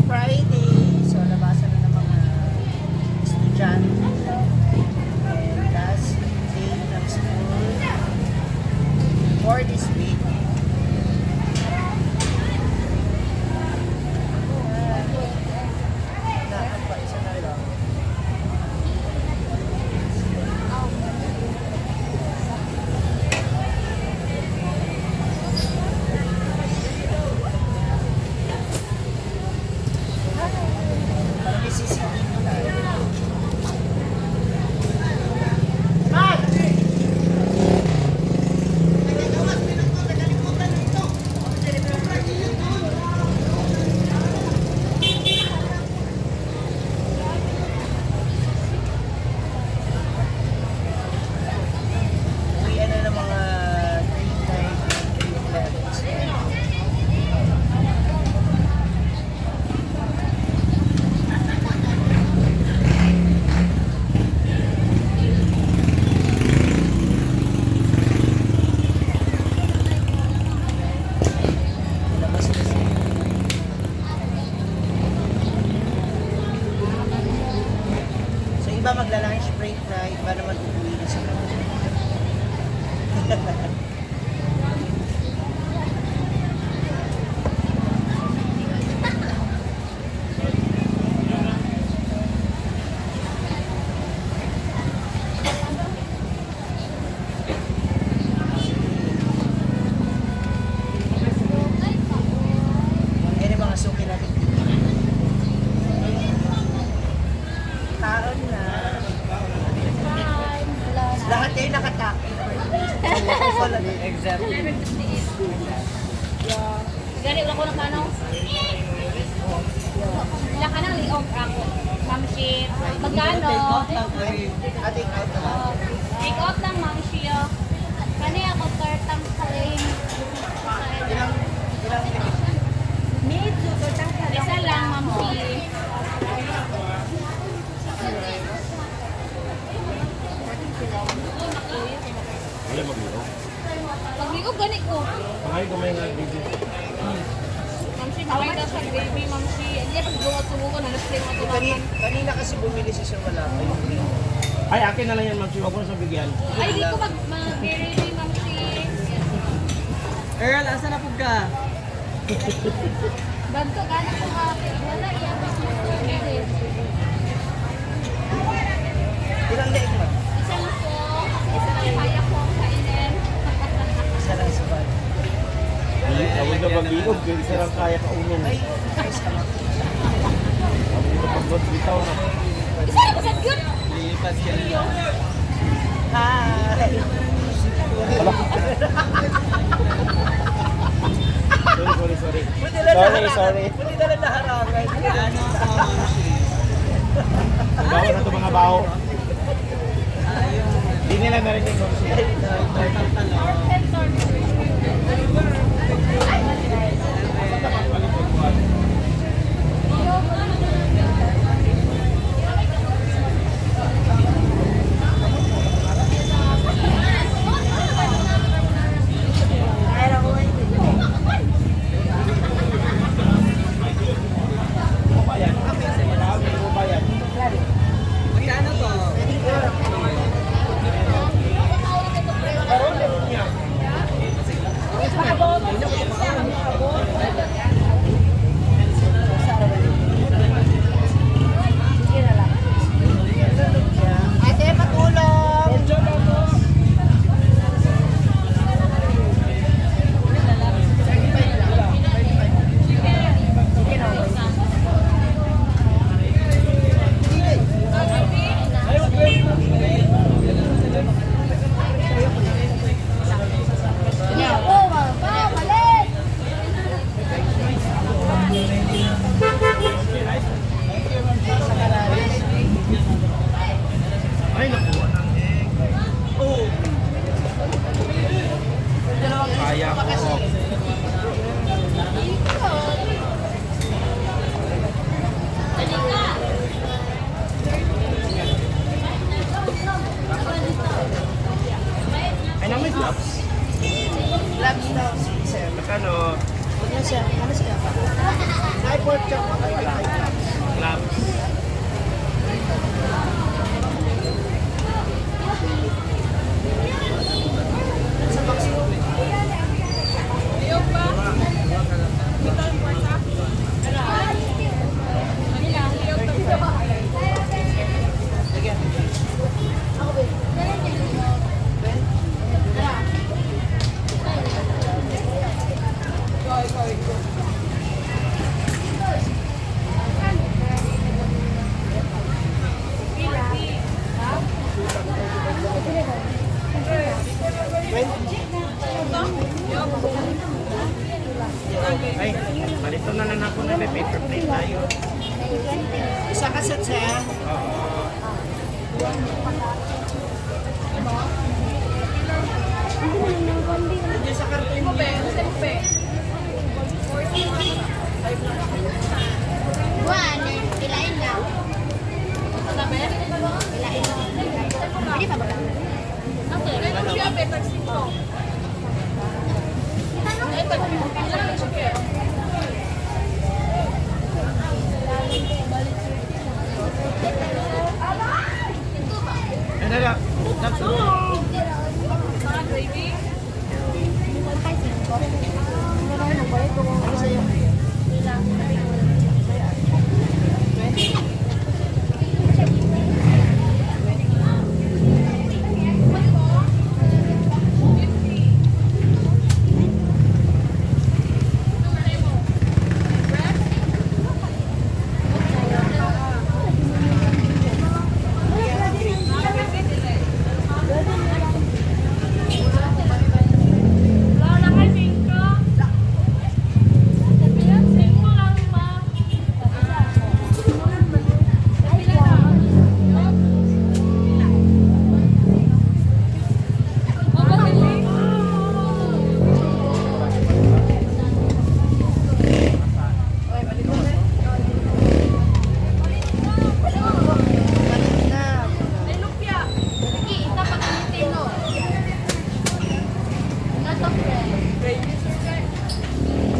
Friday. So, labasan na ng mga estudyante. And last day ng school for this week. Isa na lang. Parang may CCTV tayo. Uwian na ng mga 3:11. Labas na siya. So iba magla-lunch break na, iba naman uuwi na sila. Yan yung mga suki natin. Taon na. Lahat kayo nakataki. Except. Gani ulang ko ng panaw. Wala ka nang liog ako. Ma'am Shi, magkano? Take out naman. Take out lang, Ma'am Shi. Kani ako kartang saling. Ilang Medyo kartang saling. Isa lang, Ma'am Shi. Wala magligaw. Pagligo gani ko. Pangay kamay nga video. Ma'am Shi, maway daw sa gravy, Ma'am Shi. Hindi pag bungot-subukan, nalasling mo kanina kasi bumili si Sir wala pa yung ring. Ay, akin na lang yan, Ma'am. Huwag ko na sa bigyan. Ay, di ko mag-gravy, Ma'am Shi. Earl, asa na po ka? Banto ka na kung wala iya mas Ilang daig mo? isa na po, isa na kaya ko kainin. Isa lang sa bag. Tawag na pag-iog. Isa lang kaya ka unong. Ay, nice ka lang. Tawag na pag-iog. Bitaw na. Isa na pasad yun! Lilipas ka nila. Hi! Sorry. Buti lang Sorry, naharangan. sorry. Buti na lang naharangan. Ano ako, Mamshi? Bawo na ito mga bawo. Ayun. Hindi nila narinig, Ma'am. Tortang talong. Magkano to? Thai pork chop. Okay, Thai chop. Clams. Sa box mo. Ayok ba? Ito yung kwarta. Ano lang? Ayok to. Sige. Ay, malito na lang ako na may paper plate tayo. Isa ka set siya. Nandiyan sa karton mo. Sempe. Buwan, pilain lang. Sabi? Pilain lang. Pwede pa ba? Ate, ano siya? Better sito. Ito, ilan siya kaya? Ano lang? Mga gravy? Ano sa'yo?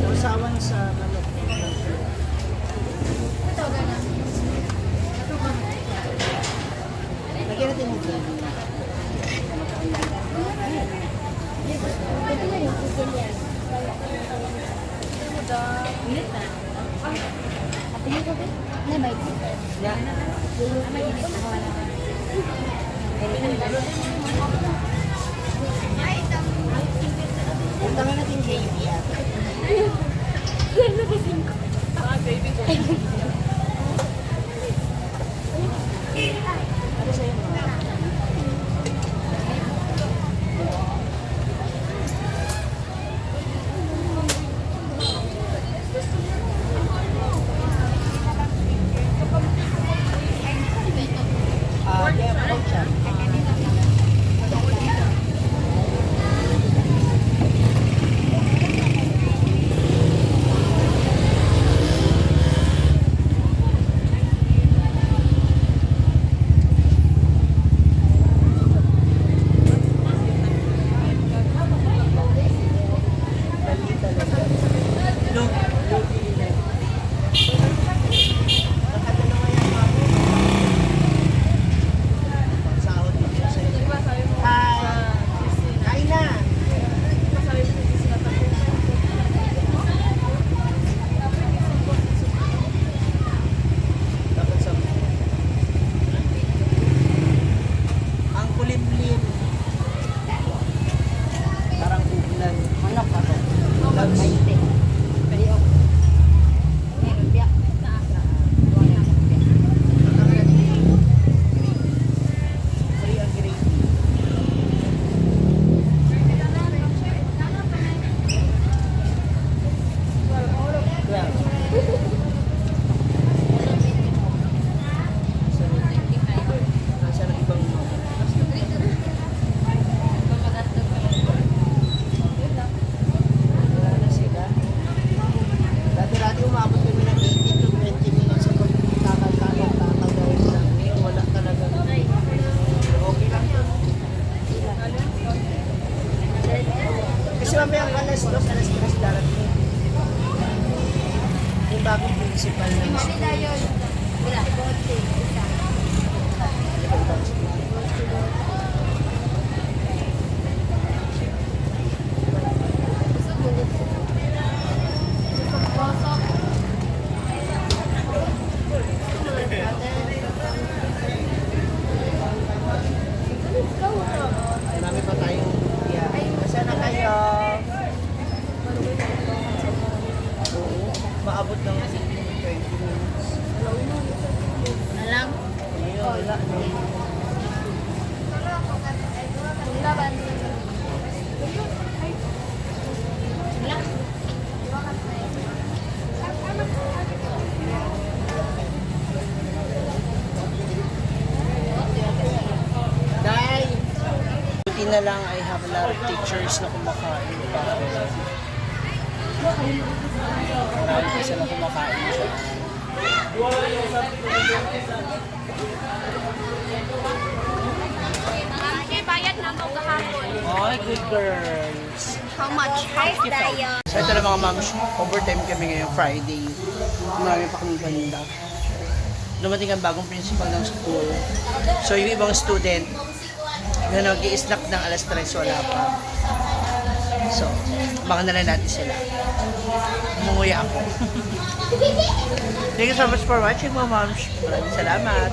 Sausawan sa manok. Lagyan natin yung gravy. Puntangan natin yung gravy at. Mga gravy ko. Ano sa'yo mga? Yeah, pork chop. bagong principal ng Mami school. dayon. Wala. Bote. Isa. Marami pa tayong biyahe. Nasaan na kayo? Oo, maabot ng 20 minutes. Na lang. Ayun, wala. No? Laban. Wala. Dahil, buti na lang I have a lot of teachers na kumakain pa. Marami pa sila kumakain siya. Mamsi, bayad na mo kahapon. Ay, good girls. How much? Hi, dayon. So ito na mga moms, overtime kami ngayong Friday. Marami pa kami banda. Dumating ang bagong principal ng school. So yung ibang student na nag-i-snack ng alas 3, wala pa. So, baka na lang natin sila. Umunguya ako. Thank you so much for watching mga moms. Maraming salamat.